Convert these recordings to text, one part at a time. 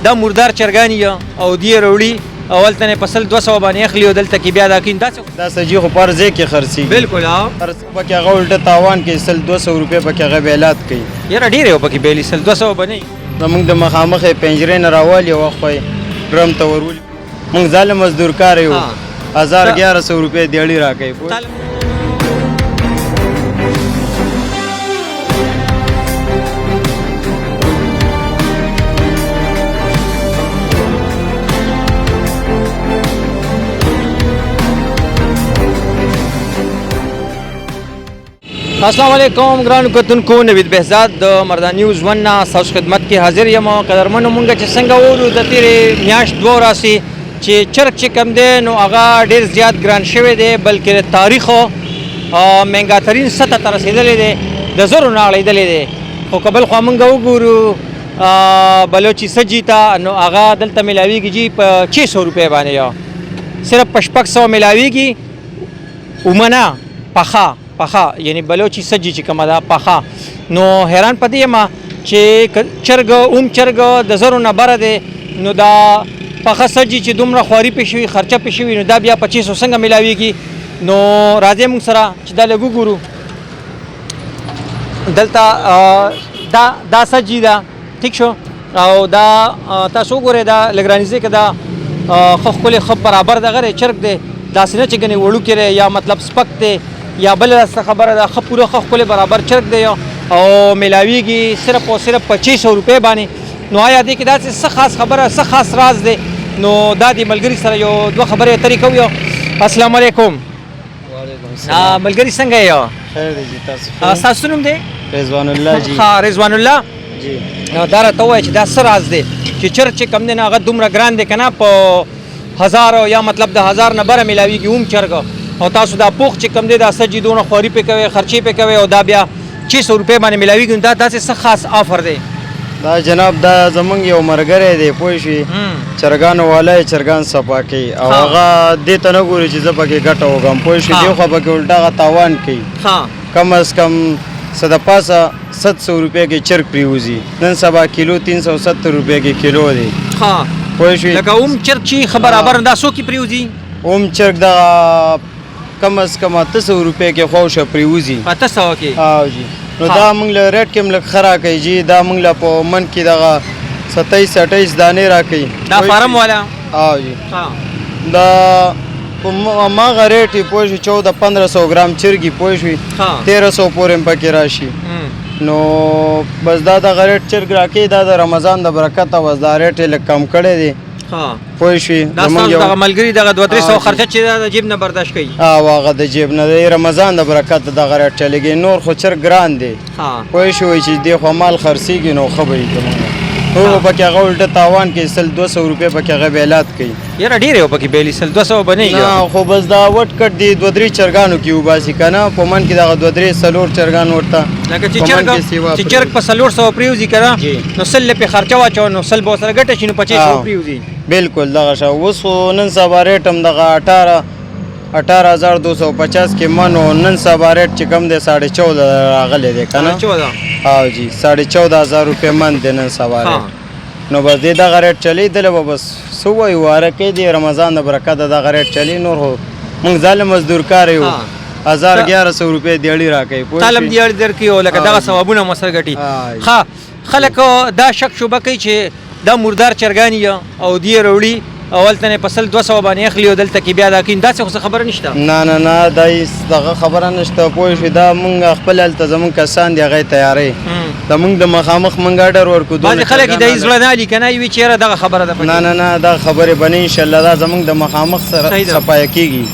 دا مردار چرګان او دی وروړي اول ته پسل 200 باندې اخلي او دلته کې بیا دا کین دا سجی خو پر ځای کې خرڅي بالکل ها پر پکې هغه الټه تاوان کې سل 200 روپے پکې هغه بیلات کوي یاره ډیر یو پکې بیلی سل 200 باندې موږ د مخامخ پنجرې نه راوالي او خو ډرم ته ورول موږ ظالم مزدور کار یو 1100 روپے دیړی راکې السلام علیکم ګرانو کتونکو نوید بهزاد د مردان نیوز 1 نه تاسو خدمت کې حاضر یم قدرمنو مونږ چې څنګه وورو د تیرې میاشت 2 راسي چې چرګ چې کم دی نو هغه ډیر زیات ګران شوی دی بلکې د تاریخ مهنګا ترین سطح ته رسېدلی دی د زرو نه اړېدلی دی خو که بل خوا مونږ وګورو بلوچي سجي ته نو هغه دلته میلاویږي جي په 600 روپۍ باندې صرف په 600 میلاویږي اومنه پخا یعنی بلوچي سجي چې کومه ده پخا نو حیران پدې یم چې چرګ د زرو نه بره دی نو دا پخه سجي چې دومره خواري پې شوي خرچه پې شوي نو دا بیا 2500 څنګه میلاویږي نو راځئ موږ سره چې دا لږ وګورو دلته دا سجي ده ټیک شو او دا تاسو وګورئ دا لږ رانیږدې که دا ښه ښکلی ښه برابر دغه دی چرګ دی داسې نه چې ګنې وړوکی دی یا مطلب سپک دی یا بل خبره ده ښه پوره ښه ښکلی برابر چرګ دی او میلاویږي صرف او صرف 2500 روپۍ باندې نو آیا دې کې داسې څه خاص خبره څه خاص راز دی نو دا د ملګري سره یو دوه خبرې اترې کوو السلام علیکم ملګري څنګه یې خیر دی تاسو ستاسو نوم دی رضوان الله جی ها رضوان الله جی دا راته ووایه چې دا څه راز دی چې چرګ چې کم دی نه هغه دومره ګران دی که نه په 1000 یا مطلب د 1000 نه بره میلاویږي اوم چرګ او تاسو دا پوخ چې کم دی دا سجي دونه خواري پې کوئ خرچې پې کوئ او دا بیا 600 روپۍ باندې میلاویږي دا داسې څه خاص آفر دی دا جناب دا زمونږ یو ملګری دی پوه شوې چرګانو والا یې چرګان صفا کوي او هغه دې ته نه ګوري چې زه پکې ګټه وکړم پوه شوې دې خوا پکې الټا هغه تاوان کوي کم از کم څه د پاسه 700 روپۍ کې چرګ پرېوځي نن سبا کیلو 370 روپۍ کې کیلو دی پوه شوې لکه اوم چرګ چې ښه برابر دا څو کې پرېوځي اوم چرګ دغه کم از کم 800 روپۍ کې خواوشه پرېوځي 800 کې او جی نو دا موږ له ریټ کې هم لږ ښه راکوي جي دا موږ له په من کې دغه 27-28 دانې راکوي دا فارم والا او جی دا په هماغه ریټ یې پوه شوې 1400-1500 ګرام چرګي پوه شوې 1300 پورې هم پکې راشي نو بس دا دغه ریټ چرګ راکوي دا د رمضان د برکته بس دا ریټ یې لږ کم کړی دی پوه شوې دا ستاسو دغه ملګري دغه 200-300 خرچه چې دا د جیب نه برداشت کوي او هغه د جیب نه دی رمضان د برکت دغه ریټ چلېږي نور خو چرګ ګران دی پوه شوې چې دې خو مال خرڅېږي نو ښه به وي زمونږ نور پکې هغه الټه تاوان کوي سل 200 روپۍ پکې هغه بیلات کوي یاره ډېر یو پکې بیلي سل 200 باندې نه خو بس دا وټ کټ دی 2-3 چرګانو کې وباسي که نه په من کې دغه 2-3 څلور چرګان ورته لکه چې چرګ په 400 پرېوځي که نه نو سل پې خرچه واچوه نو سل به ورسره ګټه شي نو 2500 پرېوځي بالکل دغه شه اوس خو نن سبا ریټ هم دغه 18,250 کې من او نن سبا ریټ چې کم دی 14.5 راغلی دی که نه 14 او جی 14,500 روپۍ من دی نن سبا ریټ نو بس دې دغه ریټ چلیدلی به بس څه وایو واره کوي دی رمضان د برکته دغه ریټ چلی نور خو موږ ظالم مزدور کار یو 1100 روپۍ دیړی راکوي تعلم دیړی درکوي او لکه دغه ثوابونه مو سره ګټي ښه خلک دا شک شوبه کوي چې دا مردار چرګان او دی وروړي اول ته پسل 200 باندې اخلي او دلته کې بیا دا کین داسې خو خبره نشته نه دا دغه خبره نشته پوه شوې دا موږ خپل هلته زموږ کسان دي هغه تیاری د موږ د مخامخ موږ اډر ورکو بعضې خلک د زړه نه علي که نه وي چېره دغه خبره ده نه دا خبرې به نه انشاءالله دا زموږ د مخامخ سره صفایه کېږي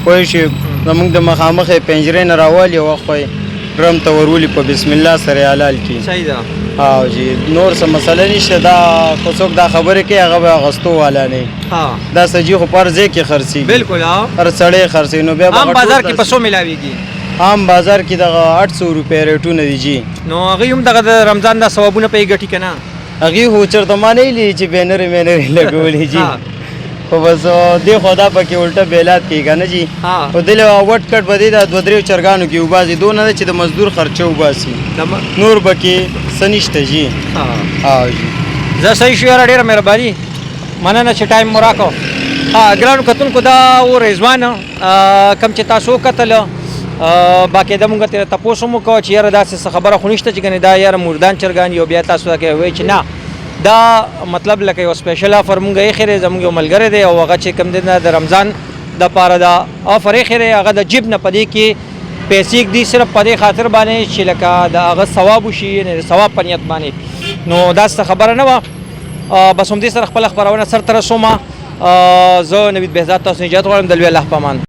پوه شوې زموږ د مخامخ یې پنجرې نه راوالي او خو ډرم ته ورولي په بسم الله سره یې حلال کړي صحیح ده او جی نور څه مسله نشته دا خو څوک دا خبرې کوي هغه به اغوستو والا نه دا سجي خو پر ځای کې خرڅېږي بالکل هر سړی خرڅوي نو بیا عام بازار کې په څو میلاویږي عام بازار کې دغه 800 روپۍ ریټونه دي جی نو هغوی هم دغه د رمضان دا ثوابونه پې ګټي که نه هغوی خو چېرته ما نه ویلي چې بینرې مینرې لګولي جی خو بس دې خو دا پکې الټه بیلات کوي که نه جي خو دلې وټ کټ به دې دا 2-3 چرګانو کې وباسي دونه ده چې د مزدور خرچه وباسي نور به کې څه نشته جي جي زه صحیح شو یاره ډېره مهرباني مننه چې ټایم مو راکړو ګرانو کتونکو دا و رضوان کوم چې تاسو وکتل باقاعده مونږ ترې تپوس هم وکړو چې یاره داسې څه خبره خو نشته چې ګنې دا یاره مردان چرګان یو بیا تاسو ته وایي چې نه دا مطلب لکه یو سپیشل آفر مونږ ایښی دی زموږ یو ملګری دی او هغه چې کوم دی د رمضان دپاره دا آفر ایښی دی هغه د جیب نه په دې کې پیسې ږدي صرف په دې خاطر باندې چې لکه د هغه ثواب وشي یعنې د ثواب په نیت باندې نو داسې خبره نه وه بس همدې سره خپله خپرونه سرته رسومه زه نوید بهزاد تاسو اجازت غواړم د لوی الله په امان